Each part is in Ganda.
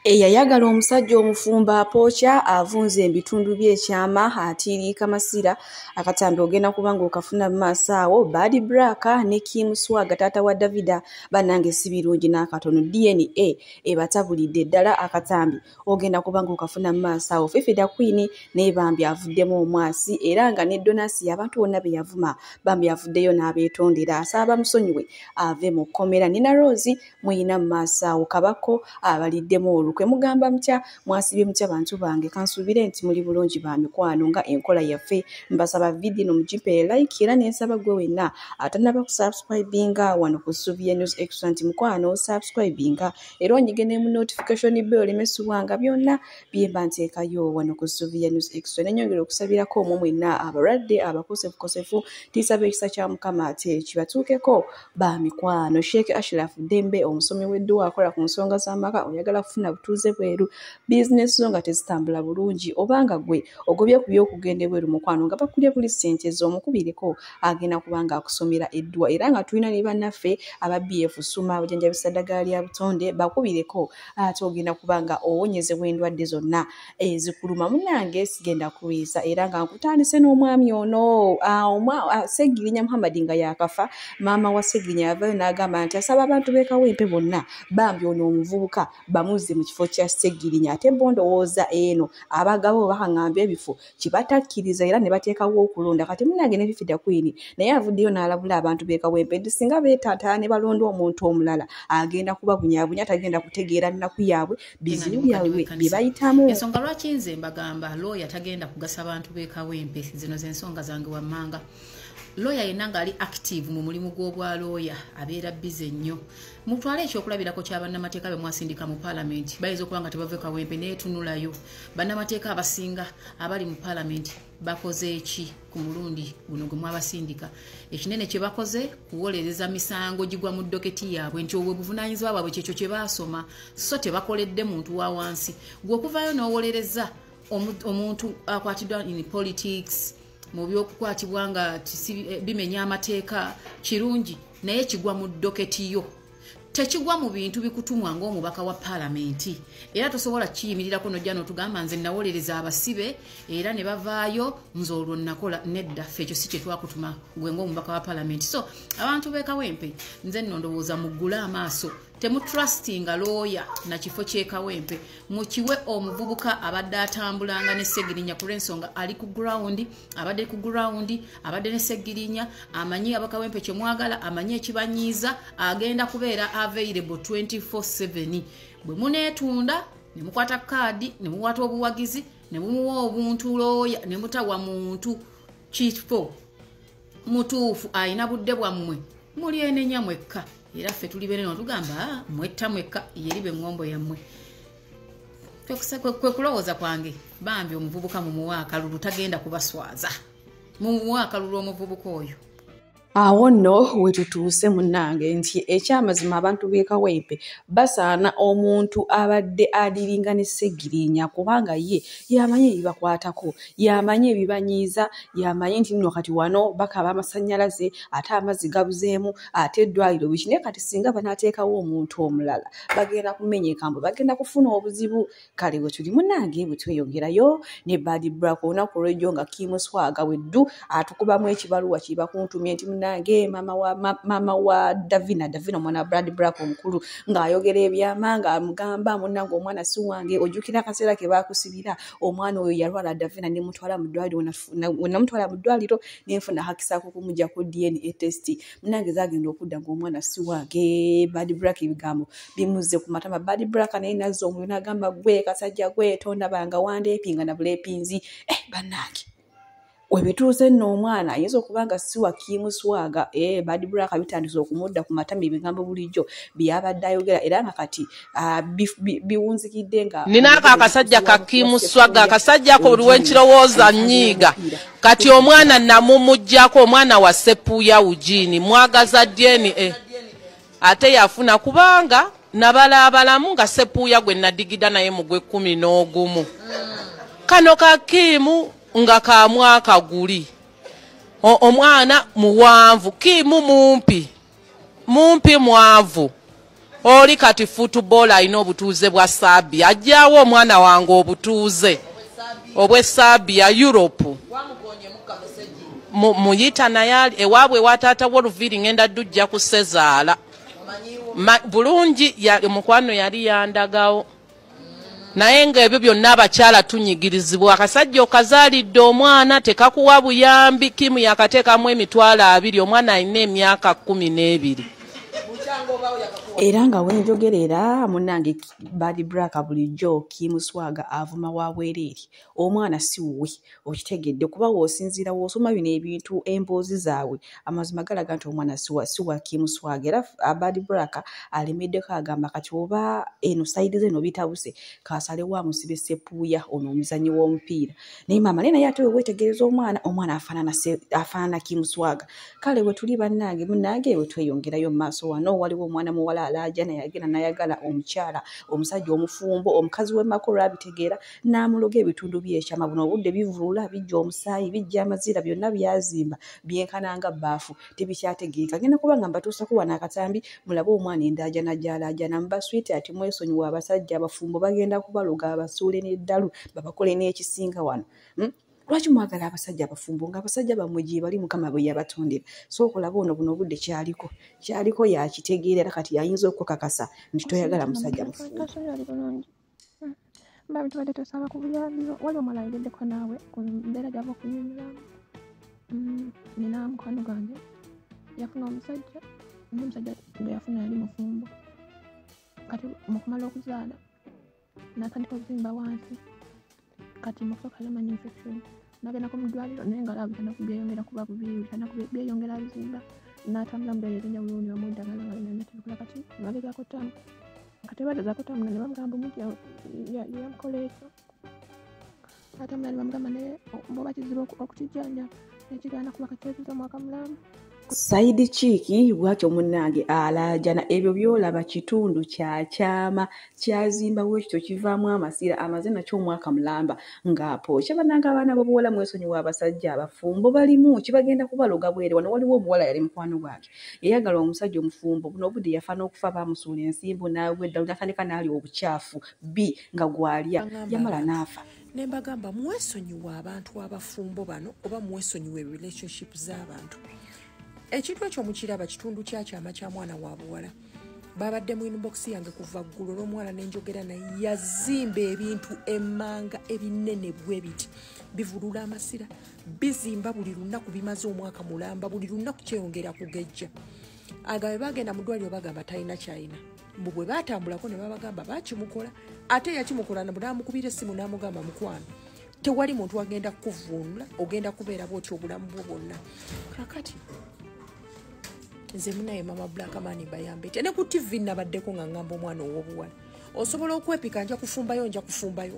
Eyayagala omusajja omufumba apooca avunze ebitundu by'ekyama atiiriika masira akatambi ogenda kubanga okafuna mu maaso awo. Bad Black ne Kim Swaga taata wa Davida bannange si birungi n'akatono. DNA ebatabulidde ddala akatambi ogenda kubanga okafuna mu maaso awo. Fifi da Queen ne Bambi avuddemu omwasi era nga ne Donasi abantu bonna be yavuma Bambi avuddeyo n'abeetondera asaba musonyiwe ave mu kkomera. Nina Rose muyina mu maaso awo Kabako abaliddemu kwe mugamba mutya mwasibye mutya bantu bange kansuubire nti muli bulungi ba mikwano nga enkola yaffe mbasaba video no mujipe like era nensaba gwe wenna atanaba ku subscribinga wano ku Suvia News Extra nti mukwano subscribinga era onyigene mu notification bell mesuwanga byonna byemba nteekayo wano ku Suvia News Extra nenyongera okusabirako omwo mwenna abaradde abakosefu tisabe ekisa kya Mukama ate kibatuukeko ba mikwano. Sheikh Ashraf Dembe omusomi w'edduwa akola ku nsonga z'amaka oyagala kufuna butuuze bweru business zo nga tezitambula bulungi obanga gwe ogobye ku by'okugenda bweru mukwano nga bakulya buli ssente z'omukubireko agenda kubanga akusomera eddwa era nga tulina ne bannaffe aba BF Suma abajanjabisa ddagala lya butonde bakubireko ate ogenda kubanga owonyezebwa endwadde zonna ezikuluma. Munnange sigenda kuwisa era nga nkutandise n'omwami ono Segirinya Muhammad nga yakafa maama wa Segirinya yavayo n'agamba nti asaba abantu beekawempe bonna Bambi ono omuvubuka bamuze mu kifo kya Segirinya ate bondowooza eno abagabo bakangambye ebifo kibatakkiriza era ne bateekawo okulonda kati munnange ne Fifi da Queen naye avuddeyo n'alabula abantu beekawempe nti singa beetaataana ne balonda omuntu omulala agenda kubabunyabunya tagenda kutegeera nnaku yaabwe bizibu byabwe bye bayitamu. Ensonga lwaki nze mbagamba looya tagenda kugasa bantu beekawempe zino z'ensonga zange wammanga. Lawyer yenna ng'ali active mu mulimu gw'obwa lawyer abeera busy nnyo. Mutwale ekyokulabirako kya bannamateeka be mwasindika mu parliament bayinza okuba nga tebava kawempe naye tunulayo bannamateeka abasinga abali mu parliament bakoze eki ku mulundi guno gwe mwabasindika. Ekinene kye bakoze kuwolereza misango gigwa mu doketi yaabwe nti obwe buvunaanyizibwa bwabwe kyekyo kye baasoma so tebakoledde muntu wa wansi gwe okuvayo n'owolereza omuntu akwatiddwa in politics mu byokukwatibwa nga bimenya amateeka kirungi naye kigwa mu doketi yo tekigwa mu bintu bikutumwa ng'omubaka wa palamenti era tosobola kiyimirirako nojja n'otugamba nze nawolereza abasibe era ne bavaayo nze olwo nakola nedda ffe ekyo si kye twakutuma gwe ng'omubaka wa palamenti. So abantu beekawempe nze nno ndowooza muggule amaaso temutrustinga lawyer na kifo ky'ekawempe mukiwe omuvubuka abadde atambulanga ne Segirinya ku lw'ensonga ali ku ground abadde ku ground abadde ne Segirinya amanyi abakawempe kye mwagala amanyi ekibanyiiza agenda kubeera available 24/7 bwe muneetunda ne mukwata kaadi ne muwata obuwagizi ne mumuwa obuntu lawyer ne mutawa muntu kifo mutuufu ayina budde bwammwe muli enenya mwekka era ffe tuli bene tugamba mwetta mwekka yeribe ngombo yammwe. Kwe kulowooza kwange Bambi omuvubuka mu muwa akalulu tagenda kubaswaza mu muwa akalulu omuvubuka oyo. Awo nno wetutuuse munnange nti ekyamazima abantu beekawempe basaana omuntu abadde adiringa ne Segirinya kubanga ye yamanyi ebibakwatako yamanyi ebibanyiiza yamanyi nti nno kati wano bakaba amasannyalaze ate amazzi gabuzeemu ate eddwaliro biki naye kati singa banaateekawo omuntu omulala bagenda kumenya ekambo bagenda kufuna obuzibu. Kale bwe tuli munnange bwe tweyongerayo ne Bad Black olunaku olw'ejjo nga Kim Swaga weddu atukubamu ekibaluwa kiba kuntumye nti nange mama wa Davina omwana Bad Black omukulu ng'ayogera ebyama ng'amugamba munnange omwana si wange ojjukira akaseera ke baakusibira omwana oyo yalwala Davina ne mutwala mu ddwaliro nenfuna hakisa kukumujjako DNA test munnange zagenda okudda ng'omwana si wange. Bad Black ebigambo bimuzze ku matama. Bad Black naye nazza omuliro n'agamba gwe kasajja gwe tonda banga wandeepinga na buleepinzi bannange webituuze nno omwana ayinza okuba nga si wa Kim Swaga Bad Black bitandise okumudda ku matama ebigambo bulijjo byabadde ayogera era nga kati biwunzikidde nga ninaako akasajja ka Kim Swaga akasajja ko buli wenkirowooza nnyiiga kati omwana namumuggyako omwana wa Sepuya Ujini mwagaza DNA ate yafuna kubanga nabalaabalamu nga Sepuya gwe nadigida naye mu gwe 11 kano ka Kimu nga ka mwaka guli omwana muwanvu Kimu mumpi mwavu oli kati football alina obutuuze bwa Serbia ajjawo omwana wange obutuuze obw'Serbia Europe muyita naye ewaabwe wataata Wolviri ngenda ddujja ku Sezaala bulungi mukwano yali yandagawo naye ng'ebyo byonna abakyala tunyigirizibwa akasajja okazaalidde omwana tekakuwa buyambi Kimu yakateekamu emitwalo 2 omwana alina emyaka 12 era nga wenjogerera munange Bad Black bulijjo Kim Swaga avuma wabwereeri omwana si wuwe okitegedde kuba woosinziira woosoma bino ebintu emboozi zaabwe amazima galaga nti omwana siwa Kim Swaga era Bad Black alemeddeko agamba kati oba eno sayidi ze no bitabuse kaasale wa musibe Sepuuya ono omuzanyi w'omupiira naye maama naye ate weetegereza omwana afaanana Kim Swaga kale we tuli bannange munnange we tweyongerayo mu maaso wano waliwo omwana muwala alaajana yagenda nayagala omukyala omusajja omufumbo omukazi w'emakolo abitegeera n'amuloga ebitundu by'ekyama buno obudde bivulula bijja omusaayi bijja amazira byonna byazimba byenkananga baafu tebikyategeeka genda kuba nga mbatuusako wano akatambi mulabe omwana endaajana gy'alaajana mubaswiti ati mwesonyiwa abasajja abafumbo bagenda kubaloga abasuule n'eddalu babakole n'ekisinga wano lwaki mwagala abasajja abafumbo nga abasajja bammwe gye bali Mukama bwe yabatondera sookola buno obudde kyaliko yakitegeera era kati yayinza okukakasa nti toyagala musajja mufumbo mbabi tubadde tosaba ku buyambi wali omwala ayogeddeko naawe ku mbeera gyava okunyumiramu nina mukwano gange yafuna omusajja gwe yafuna yali mufumbo kati mukumala okuzaala natandika okuzimba wansi kati mufuka kalamanya infection nagenda ku mudwaliro naye nga labitana kubyeyongera kuba bubi bitana kubyeyongera bizimba natambula mbeera ez'enjawulo ne bamuddagala nga nenatibikola kati bagezaako tamu kati bagezaako tamu ne bamugamba omuti yamukola ekyo atambula ne bamugamba naye bwoba kizibu okukijjanja nekigaana kuba kateeziza mwaka mulamba Saidi Chiki bwatyo munnange alaajana ebyo byolaba kitundu kyakyama kyazimba wekito kivaamu amasira amaze nakyo omwaka mulamba ng'apo kyabananga abaana b'obuwala mwesonyiwa abasajja abafumbo balimu kibagenda kubaloga bwere wano waliwo omuwala yali mukwano gwake yayagala omusajja omufumbo buno obudde yafa n'okufa baamusuula ensimbu n'agwedda natandika n'ali obukyafu nga gwalya yamala n'afa ne mbagamba mwesonyiwa abantu abafumbo bano oba mwesonyiwa relationship z'abantu ekintu ekyo mukiraba kitundu kyakyama kya mwana wa buwala babadde mu inbox yange kuva ggulu olw'omuwala n'enjogera naye yazimba ebintu emmanga ebinene bwe biti bivulula amasira bizimba buli lunaku bimaze omwaka mulamba buli lunaku kyeyongera kugejja agabe bagenda mu ddwaliro bagamba talina kyalina mbu bwe batambulako ne babagamba bakimukola ate yakimukola namukubira essimu n'amugamba mukwano tewali muntu agenda kukuvunula ogenda kubeera bwotyo obulamu bwo bwonna kakati nze munaye mama Black Mani bayambe ne ku TV nabaddeko nga ngamba omwana ow'obuwala osobola okwepika nja kufumbayo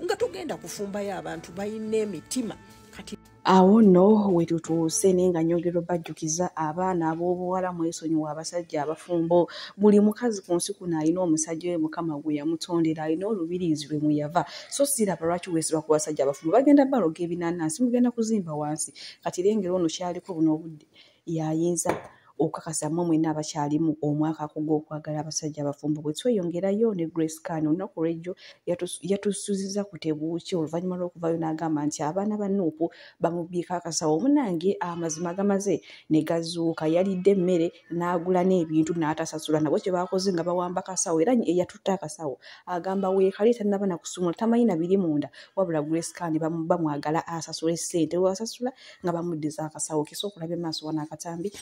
nga tugenda kufumbayo abantu bayina emitima kati awo nno wetutuuse naye nga nyongero bajjukiza abaana ab'obuwala mwesonyiwa abasajja abafumbo buli mukazi ku nsi kuno alina omusajja we Mukama gwe yamutondera alina olubiriizi lwe muyava so siraba lwaki weesibwa ku basajja abafumbo bagenda baloga ebinanansi mugenda kuzimba wansi kati lengero ono kyaliko buno obudde yayinza okakasa mwenna abakyalimu omwaka gw'okwagala abasajja abafumbo bwe tweyongerayo ne Grace Khan olunaku lw'ejjo yatusuziza ku tebuuki oluvannyuma lw'okuvayo n'agamba nti abaana ba Nuupu bamubbiika akasawo omunange amazima gamaze ne gazuuka yalidde emmere n'agula n'ebintu n'atasasula nabo kye baakoze nga bawamba akasawo era yatutta akasawo agamba weekali tannaba na kusumula tamanyi na biri munda wabula Grace Khan bamwagala asasule ssente webasasula nga bamuddiza akasawo kisa okulaba emaaso wana akatambi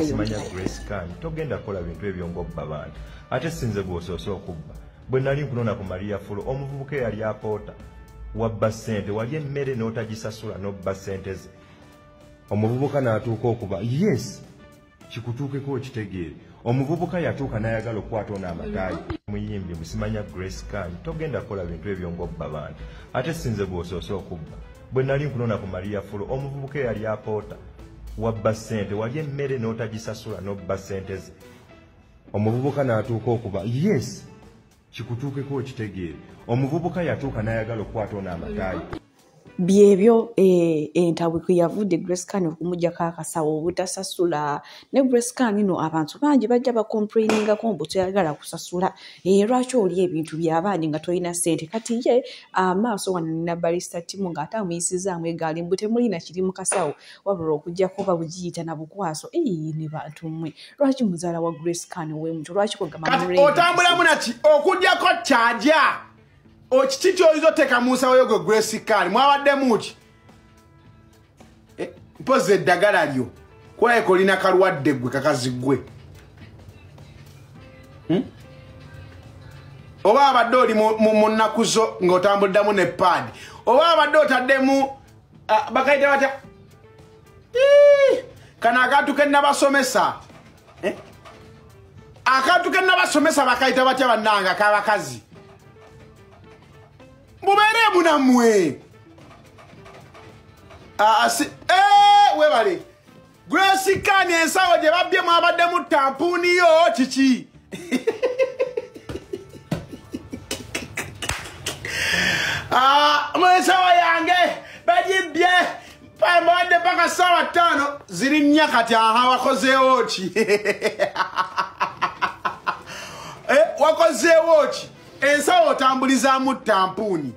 simanya Grace Khan togenda kukola bintu ebyo ng'obba bantu ate sinze gw'osoose okubba bwe nali nkunona ku Maria Fulo omuvubuka eyali apoota wabba ssente wali emmere n'otagisasula n'obba ssente ze omuvubuka n'atuuka okuba yes kikutuukeko okitegeere omuvubuka yatuuka n'ayagala okukwata ono amataayi muyimbi musimanya Grace Khan togenda kukola bintu ebyo ng'obba bantu ate sinze gw'osoose okubba bwe nali nkunona ku Maria Fulo omuvubuka eyali apoota wabba ssente wali emmere n'otagisasula n'obba ssente ze omuvubuka n'atuuka okuba yes kikutuukeko okitegeere omuvubuka yatuuka n'ayagala okukwata ono amataayi byebyo entabwe yavudde Grace Khan okumujjako akasawo obutasasula ne Grace Khan no abantu bangi bajja bakomplainingako mbu toyagala kusasula lwaki oli ebintu by'abandi nga tolina ssente kati ye amaaso wano nina Barrister Tim ng'ate amuyisizaamu egaali mbu temulina kiri mu kasawo wabula okujjako babugiyita na bukwaso ne bantu mmwe lwaki muzaala wa Grace Khan ow'emuto lwaki kwegamba otambulamu naki okujjako kyaja okiti kyoyinza mu nsawo yo gwe Grace Khan mwabaddemu ki mpozi eddagala lyo kulabika olina kalwadde gwe kakazi gwe oba abadde oli mu nnaku zo ng'otambuliddamu ne paadi oba abadde otaddemu bakayita batya kano akantu ke nnabasomesa akantu ke nnabasomesa bakayita batya bannanga k'abakazi mubeere munammwe webale Grace Khan ensawo gye babyemu abaddemu tampuuni yo kiki ensawo yange bagibye mbadde paka ssaawa 5 ziri nnya kati aha wakozeewo ki wakozeewo ki ensawo otambulizaamu tampuuni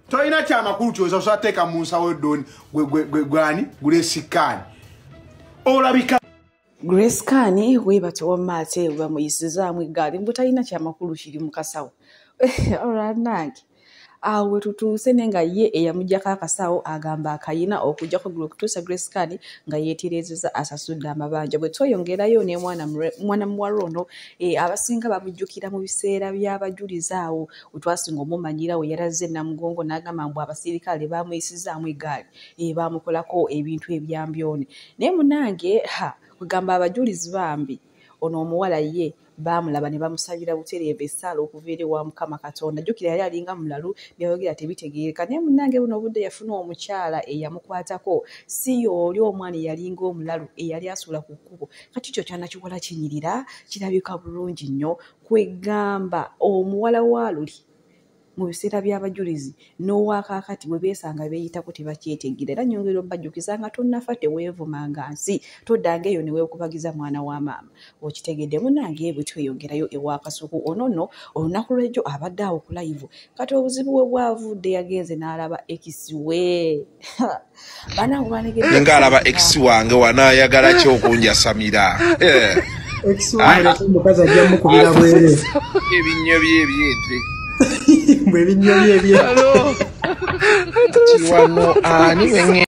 tolina kyamakulu kyoza osateeka mu nsawo eddoni gwani Grace Khan olabika Grace Khan webate wamaate bamuyisizaamu egaali mbu talina kyamakulu kiri mu kasawo olwanange awe tutuuse nenga ye eyamujjako akasawo agamba akayina okujjako okutuusa Grace Khan nga yeeterezeza asasudde amabanja bwe tweyongerayo ne mwana muwala ono abasinga bamujjukira mu biseera by'abajulizi awo wetwasinga omumanyira we yalaze Namugongo n'agamba mbu abasirikale bamuyisizaamu egaali bamukolako ebintu ebyambyone naye munange kugamba abajulizi bambi ono omuwala ye bamulaba ne bamusabira butereeve essaala okuva eri wa Mukama Katonda jjukira yali alinga mulalu byayogera tebitegeereka naye munnange buno obudde yafuna omukyala eyamukwatako si oli omwana eyalinga omulalu eyali asuula ku kkubo kati kyo kyanakikola kinyirira kirabika bulungi nnyo kwegamba omuwala wa luli mu biseera by'abajulizi n'owakaakati bwe beesanga beeyitako tebakyetegira era nyongera ombajjukiza nga tonnafa teweevumanga nsi toddangaeyo ne weekubagiza mwana wa maama okitegedde munnange bwe tweyongerayo ewa Kasuku ono olunaku lw'ejjo abadde awo ku live kati obuzibu bwe bwavudde yagenze n'alaba ekisi we nga alaba ekisi wange wanaayagala ki okunjasamira ekisi wange mukazi ajja mukubira bwere ebinnyo byebyete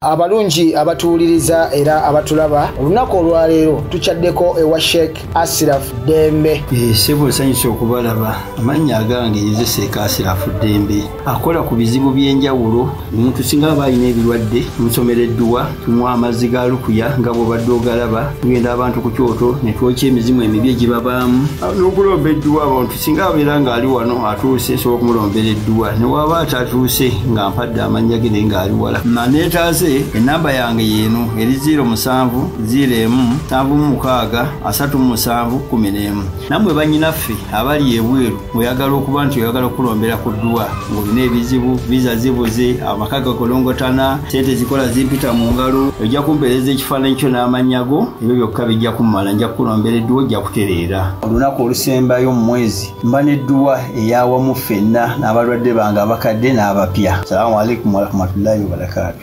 abalungi abatuwuliriza era abatulaba olunaku olwaleero tukyaddeko ewa Sheikh Ashraf Dembe sebo nsanyusa okubalaba amannya agange Seeka Ashraf Dembe akola ku bizibu by'enjawulo omuntu singa aba alina ebirwadde musomereddwa tumuwa amazzi ga lukuya nga bw'obadde ogalaba tugenda abantu ku kyoto ne twokya emizimu emibi egibabaamu n'okulomba edduwa abantu singa abeera ng'ali wano atuuse sobola okumulombera edduwa ne waba atatuuse nga mpadde amannya ge naye ng'ali wala neetaase enamba yange yeeno eri 0707363711 nammwe bannyinaffe abali ebweru oyagala okuba nti oyagala okulombera ku dduwa ng'olina ebizibu viza zibuze amaka gakolongotana sente zikola zimpita mu ngalo ojja kumpeereza ekifaananyi kyo n'amannya go ebyo byokka bijja kummala nja kukulombera edduwa ojja kutereera olunaku olusembayo mu mwezi mba n'edduwa eyawamu ffenna n'abalwadde bange abakadde n'abapya. Salaamu alaikum warahmatullahi wabarakatuh.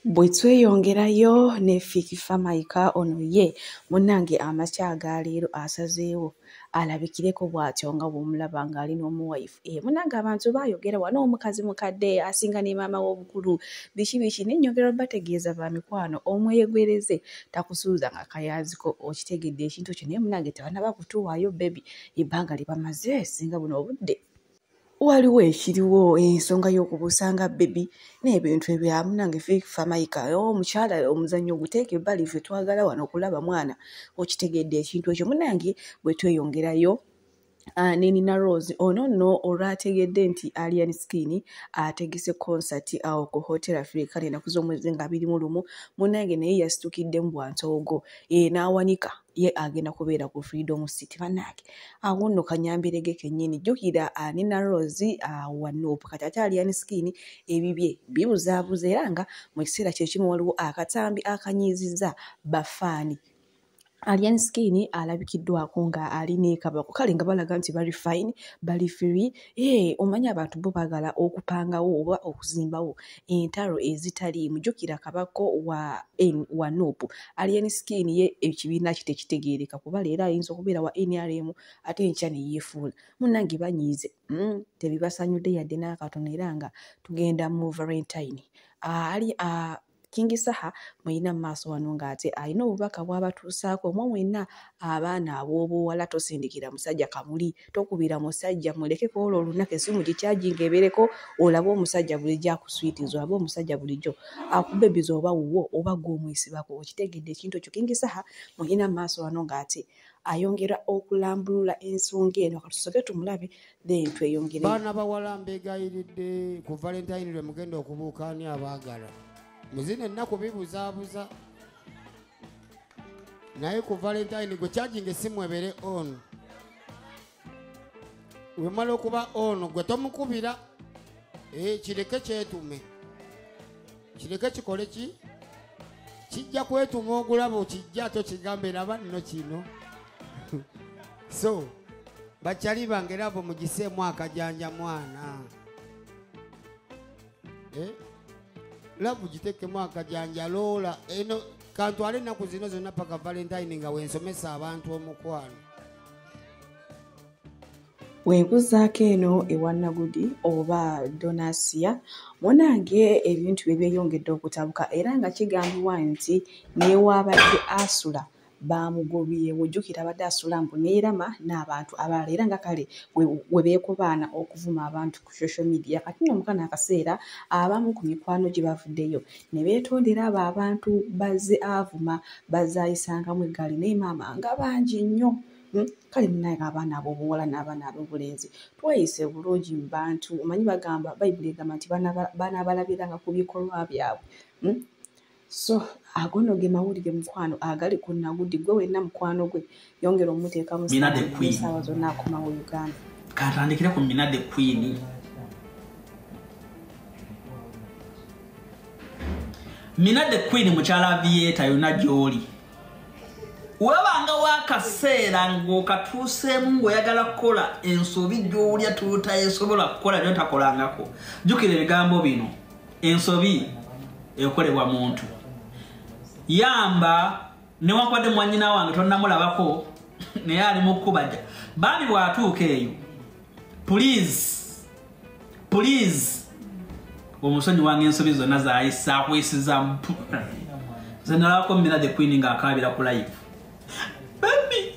Bwe tweyongerayo ne Fikifa Maika ono ye munnange amakya agaleero asazeewo alabikireko bw'atyo nga bw'omulaba ng'ali n'omuwaifu munnange abantu baayogera wano omukazi mukadde asinga ne maama w'obukulu biki n'ennyongera bategeeza ba mikwano omweyegwereze takusuuza nga kayaaziko okitegedde ekintu kyo naye munnange tebanaba kutuwaayo bebi ebbanga lye bamaze singa buno obudde waliwo ekiriwo ensonga y'okubusanga bebi n'ebintu ebyamu nange Fikifa Maika omukyala omuzannyo oguteeka ebbali ffe twagala wano okulaba mwana okitegedde ekintu ekyo munnange bwe tweyongerayo Nina Rose ono no olwategedde nti Alien Skin ategese concert awo ku Hotel Africa enaku z'omwezi nga 21 munange naye yasitukidde mu Bwantogo n'awanika ye agenda kubeera ku Freedom City bannange awo nno kanyambirege kennyini jjukira Nina Rose Wanuupu kati ate Alien Skin ebibye bibuzaabuza era nga mu kiseera kye kimu waliwo akatambi akanyiizizza bafaani. Alien Skin alabikiddwako nga alina ekabako kale nga balaga nti bali fine bali free omanya abantu bo bagala okupangawo oba okuzimbawo entalo ezitali mujukira kabako wa Nuupu. Alien Skin ye ekibiina kitekitegeereka kuba leero ayinza okubeera wa NRM ate enkya ne yeefuula munnange banyiize tebibasanyudde yadde n'akatono era nga tugenda mu Valentine King Saha mwina maaso wano ngate alina obubaka bw'abatuusaako omwo mwenna abaana ab'obuwala tosindikira musajja kamuli tokubira musajja muleke ko olunaku esimu gikyajinga ebereko olaba omusajja bulijjo akuswitiza olaba omusajja bulijjo akubebiza oba wuwo oba gw'omwisibako okitegedde ekintu ekyo. King Saha mwina maaso wano ngate ayongera okulambulula ensonga eno katusoke tumulabe then tweyongere. Baana bawala mbegayiridde ku Valentine lwe mugenda okubuukaani abaagala muzine ennaku bibuzaabuza naye ku Valentine gwe kyajinga essimu ebere ono wemala okuba ono gwe tomukubira kireke kyetume kireke kikole kijja kwetuma ogulaba okijja tokigambe naba nno kino so bakyali bange era abo mugiseemu akajanja mwana labu gitekemu akajanja loola eno kantwale ennaku zino zonna paka Valentine nga wensomesa abantu omukwano. Weebuzaako eno ewa Nagudi oba Donasia munange ebintu byeyongedde okutabuka era nga kigambibwa nti newaabadde asula bamugobye wojjukira abadde asula mbu neerama n'abantu abalala era nga kale we beekobaana okuvuma abantu ku social media kati nno mukana akaseera abamu ku mikwano gye bavuddeyo ne beetondera abo abantu bazze avuma bazaayisangamu eggaali naye maama nga bangi nnyo kale munaye abaana ab'obuwala n'abaana ab'obulenzi tweyise bulungi mu bantu omanyi bagamba bayibuli egamba nti banaabalabiranga ku bikolwa byabwe so agono ge mawulire mukwano agali ku Nagudi gwe wenna mukwano gwe yongera omuteeka mu ssaawa zonna akomawo Uganda. Katandikira ku Mina the Queen. Mina the Queen mukyala Vieta yonna gy'oli webanga wakaseera ng'okatuuseemu ng'oyagala kukola ensobi gy'olya tutayesobola kukola byotakolangako jjukira ebigambo bino ensobi ekolebwa muntu yamba newankwadde mwanyina wange tonnamulabako naye ali mu kkubaja bambi bw'atuuka eyo please omusonyi wange ensobi zonna zaayisa akwisiza ze nalabako Mina the Queen ng'akaabira ku live baby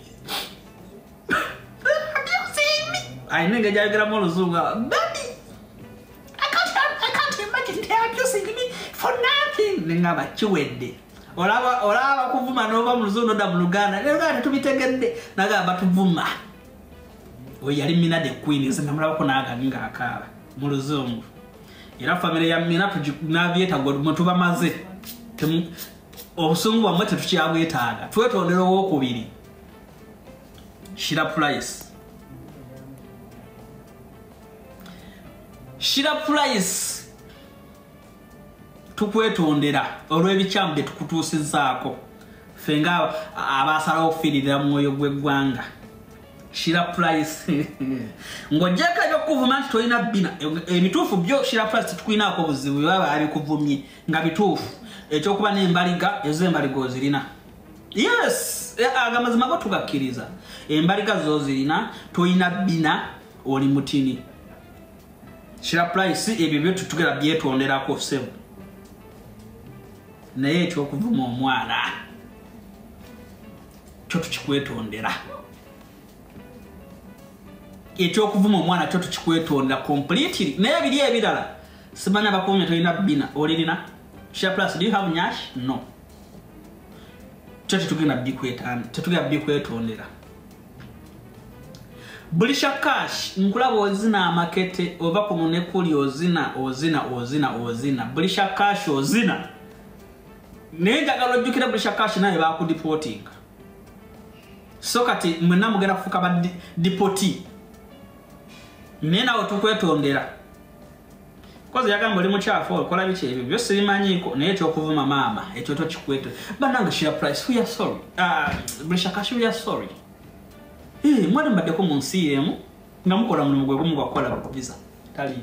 ayina engeri gyayogeramu oluzungu baby I can't imagine they are abusing me for nothing nengaba kiwedde olaba kuvuma nova mu luzungu nodda mu Luganda era tetubitegedde nagamba tuvuma we yali Mina the Queen nze namulabako n'agani ng'akaaba mu luzungu era famire ya Mina tunavyeta gwe tubamaze obusungu bwamwe tetukyabwetaaga twetondera owokubiri Shira Price tukwetondera olw'ebikyamu bye tukutuusizzaako ffe nga abaasalawo okufiirira mu mwoyo gw'eggwanga Shira Price ng'ogyeko ebyokuvuma nti tolina bbina ebituufu byo Shira Price tetukwinaako buzibu baba abikuvumye nga bituufu ekyokuba n'embaliga ezo embaliga ozirina yes agamazima go tugakkiriza embaliga zozirina tolina bbina oli mutini Shira Price ebyo byo tutugera byetonderako sebo naye ekyokuvuma omwana kyo tukikwetondera ekyokuvuma omwana kyo tukikwetondera completely naye biri ebirala simanya bakumye tolina bbina olirina Shira Price, do you have nyash? No. Tetugenda bikwetondera Bulisha cash nkulaba ozina amakete ova kuno ne kuli ozina. Bulisha cash ozina. Nenjagala ojjukira Bulisha cash naye bakudeporting. So kati mwena mugenda kufuka ba depoti. Nena otukwetondera. Koze yagamba oli mukyafu okola biki ebyo byose bimanyiko naye kyokuvuma maama ekyo tokikwete. Bananga share price we are sorry. Bulisha cash we are sorry. Mwali mbaddeko mu nsi emu nga mukola mulimu gwe gumu gwakola visa taliyo.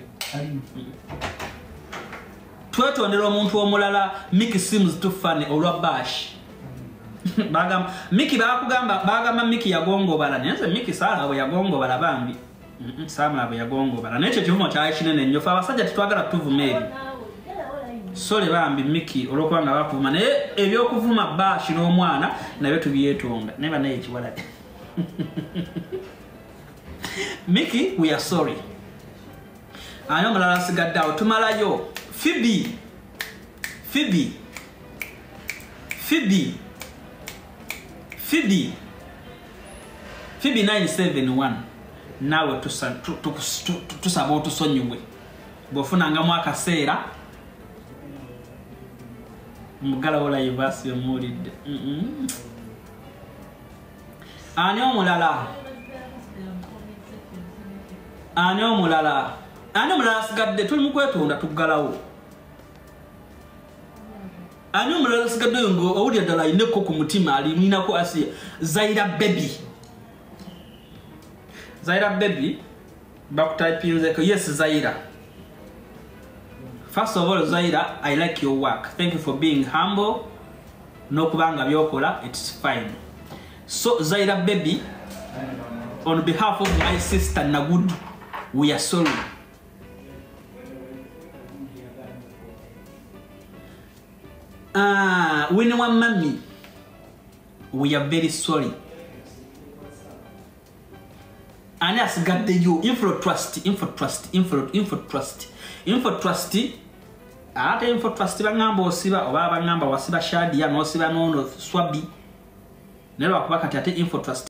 Twetondera omuntu omulala Mickey seems too funny olwa bash. Mickey bagamba Mickey yagongobala nenze Mickey sala bwe yagongobala bambi. Samla bwe yagongobala nekyo kivumo kya kinene nnyo fa abasajja tetwagala tuvumeeri. Sole bambi Mickey olwokubanga bakuvuma naye ebyokuvuma bash n'omwana nabyo tubyetonda neba naye kiwala. Mickey, we are sorry. Ano mulala sigadde awo tumalayo. Phoebe 971 nawe tusaba otusonyiwe bwofunangamu akaseera mugala wola yibasi omulidde. Ani omulala sigadde tuli mukwetonda tuggalawo. Ani omulala sigadde ngo owulira ddala ayineko ku mutima aliminako Asia. Zaira baby bakutypinzeko. Yes Zaira. First of all Zaira, I like your work. Thank you for being humble. Nokubanga byokola, it's fine. So Zaira baby, on behalf of my sister Nagudu, we are sorry. When one mommy, we are very sorry. And as got the you info trust. Ate info trust bangamba osiba oba bangamba wasiba shadi ya no siba no swabi. Nero akubaka ate info trust.